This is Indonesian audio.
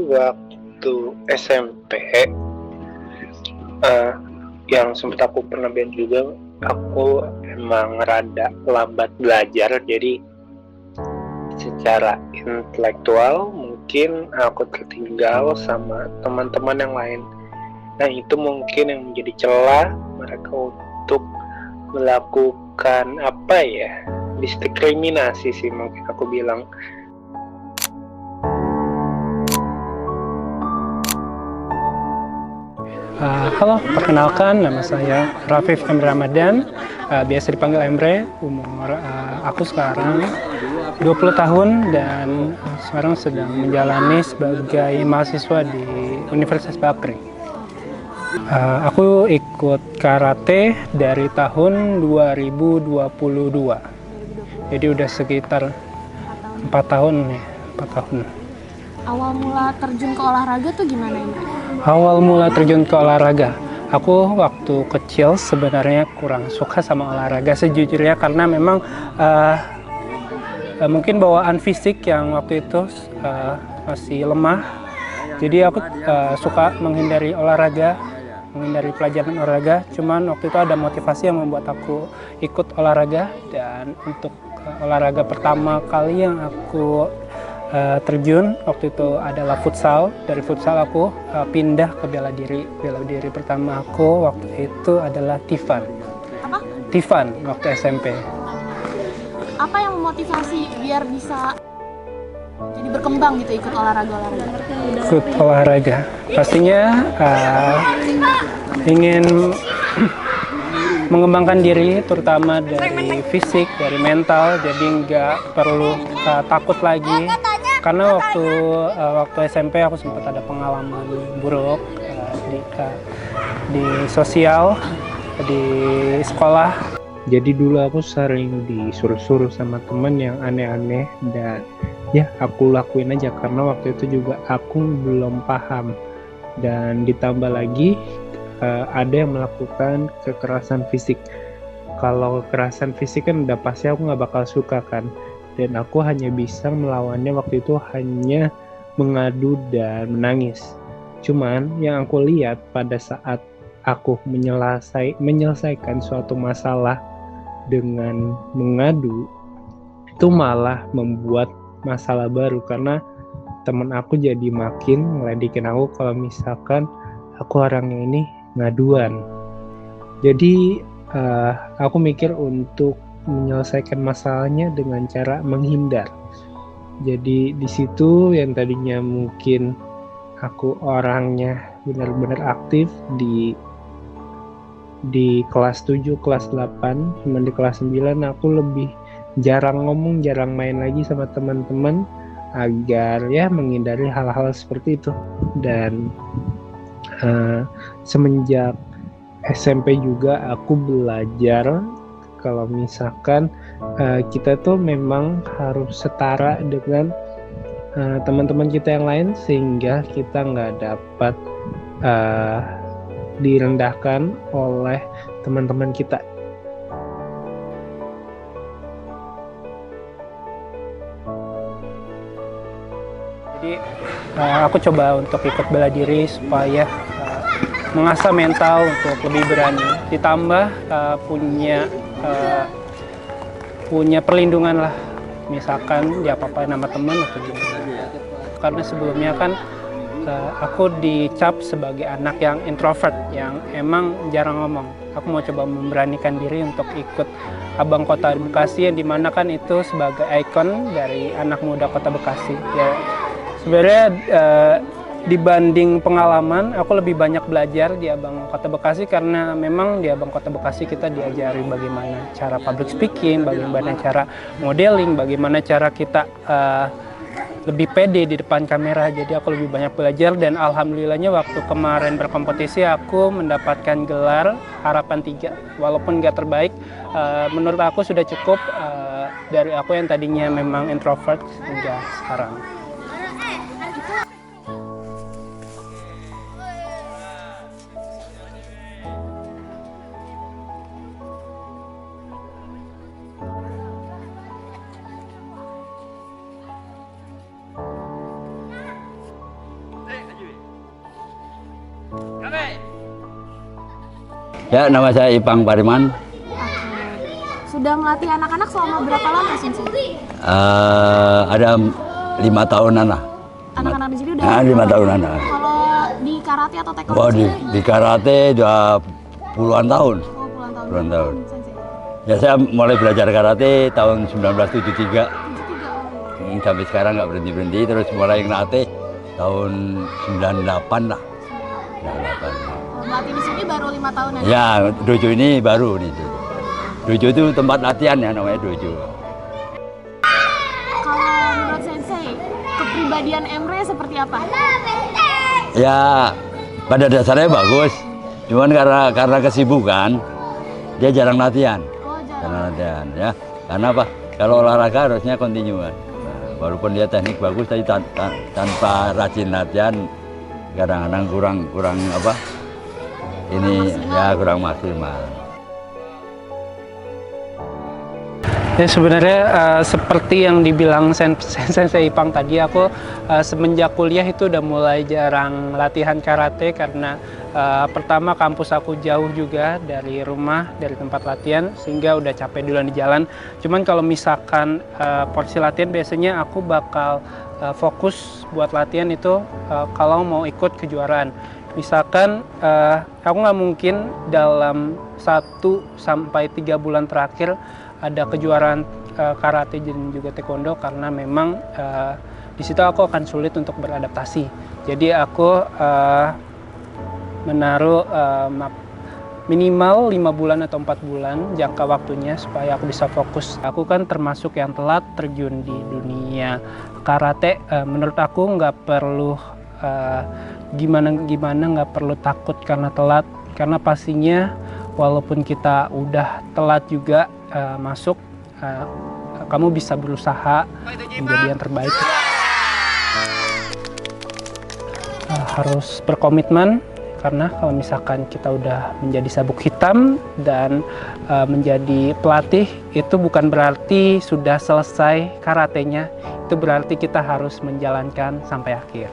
waktu SMP, eh, yang sempat aku pernah band juga, aku emang rada lambat belajar, jadi secara intelektual mungkin aku tertinggal sama teman-teman yang lain. Nah, itu mungkin yang menjadi celah mereka untuk melakukan apa ya, diskriminasi sih mungkin aku bilang. Halo, perkenalkan nama saya Rafif M. Ramadan, biasa dipanggil Emre. Umur aku sekarang 20 tahun dan sekarang sedang menjalani sebagai mahasiswa di Universitas Bakri. Aku ikut karate dari tahun 2022, jadi udah sekitar 4 tahun nih, 4 tahun. Awal mula terjun ke olahraga tuh gimana, Emre? Awal mula terjun ke olahraga, aku waktu kecil sebenarnya kurang suka sama olahraga sejujurnya, karena memang mungkin bawaan fisik yang waktu itu masih lemah. Jadi aku suka menghindari olahraga, menghindari pelajaran olahraga. Cuman waktu itu ada motivasi yang membuat aku ikut olahraga, dan untuk olahraga pertama kali yang aku terjun waktu itu adalah futsal. Dari futsal aku pindah ke bela diri. Bela diri pertama aku waktu itu adalah Tifan. Apa? Tifan waktu SMP. Apa yang memotivasi biar bisa jadi berkembang gitu ikut olahraga-olahraga? Ikut olahraga, pastinya ingin mengembangkan diri, terutama dari fisik, dari mental. Jadi nggak perlu takut lagi. Karena waktu SMP aku sempat ada pengalaman buruk di sosial, di sekolah. Jadi dulu aku sering disuruh-suruh sama temen yang aneh-aneh, dan ya aku lakuin aja karena waktu itu juga aku belum paham. Dan ditambah lagi ada yang melakukan kekerasan fisik. Kalau kekerasan fisik kan udah pasti aku nggak bakal suka kan. Dan aku hanya bisa melawannya waktu itu hanya mengadu dan menangis. Cuman yang aku lihat pada saat aku menyelesaikan suatu masalah dengan mengadu, itu malah membuat masalah baru, karena teman aku jadi makin ngeledekin aku kalau misalkan aku orangnya ini ngaduan. Jadi aku mikir untuk menyelesaikan masalahnya dengan cara menghindar. Jadi di situ yang tadinya mungkin aku orangnya benar-benar aktif di kelas 7, kelas 8, cuman di kelas 9 aku lebih jarang ngomong, jarang main lagi sama teman-teman agar ya menghindari hal-hal seperti itu. Dan semenjak SMP juga aku belajar kalau misalkan kita tuh memang harus setara dengan teman-teman kita yang lain, sehingga kita nggak dapat direndahkan oleh teman-teman kita. Jadi aku coba untuk ikut bela diri supaya mengasah mental untuk lebih berani, ditambah punya perlindungan lah, misalkan diapa-apain nama teman atau gimana. Karena sebelumnya kan aku dicap sebagai anak yang introvert, yang emang jarang ngomong. Aku mau coba memberanikan diri untuk ikut Abang Kota Bekasi, yang dimana kan itu sebagai ikon dari anak muda Kota Bekasi. Ya, sebenarnya dibanding pengalaman, aku lebih banyak belajar di Abang Kota Bekasi, karena memang di Abang Kota Bekasi kita diajari bagaimana cara public speaking, bagaimana cara modeling, bagaimana cara kita lebih pede di depan kamera. Jadi aku lebih banyak belajar, dan alhamdulillahnya waktu kemarin berkompetisi aku mendapatkan gelar Harapan 3. Walaupun nggak terbaik, menurut aku sudah cukup dari aku yang tadinya memang introvert hingga sekarang. Ya, nama saya Ipang Pariman. Sudah melatih anak-anak selama berapa lama, Sensei? Ada 5 tahunan lah. Anak-anak di sini udah 5 tahunan lah. Kalau di karate atau taekwondo Oh, sendiri? di karate udah puluhan tahun. Oh, puluhan tahun. Puluhan tahun. Sensei. Ya, saya mulai belajar karate tahun 1973. 73. Sampai sekarang nggak berhenti-berhenti, terus mulai ngelatih tahun 98 lah. 98. Melatih di sini baru 5 tahunan. Ya, dojo ini baru nih. Dojo itu tempat latihan ya, namanya dojo. Kalau menurut Sensei, kepribadian Emre seperti apa? Ya, pada dasarnya bagus. Cuman karena kesibukan, dia jarang latihan. Oh, Jarang latihan ya. Karena apa? Kalau olahraga harusnya kontinuan. Walaupun dia teknik bagus, tapi tanpa rajin latihan, kadang-kadang kurang apa? Ini ya kurang maksimal. Ya sebenarnya seperti yang dibilang Sensei Ipang tadi, aku semenjak kuliah itu udah mulai jarang latihan karate karena pertama kampus aku jauh juga dari rumah, dari tempat latihan, sehingga udah capek duluan di jalan. Cuman kalau misalkan porsi latihan biasanya aku bakal fokus buat latihan itu kalau mau ikut kejuaraan. Misalkan aku nggak mungkin dalam 1 sampai 3 bulan terakhir ada kejuaraan karate dan juga taekwondo karena memang di situ aku akan sulit untuk beradaptasi. Jadi aku menaruh minimal 5 bulan atau 4 bulan jangka waktunya supaya aku bisa fokus. Aku kan termasuk yang telat terjun di dunia karate. Menurut aku nggak perlu gimana nggak perlu takut karena telat, karena pastinya walaupun kita udah telat juga masuk, kamu bisa berusaha menjadi yang terbaik. Harus berkomitmen, karena kalau misalkan kita udah menjadi sabuk hitam dan menjadi pelatih, itu bukan berarti sudah selesai karatenya, itu berarti kita harus menjalankan sampai akhir.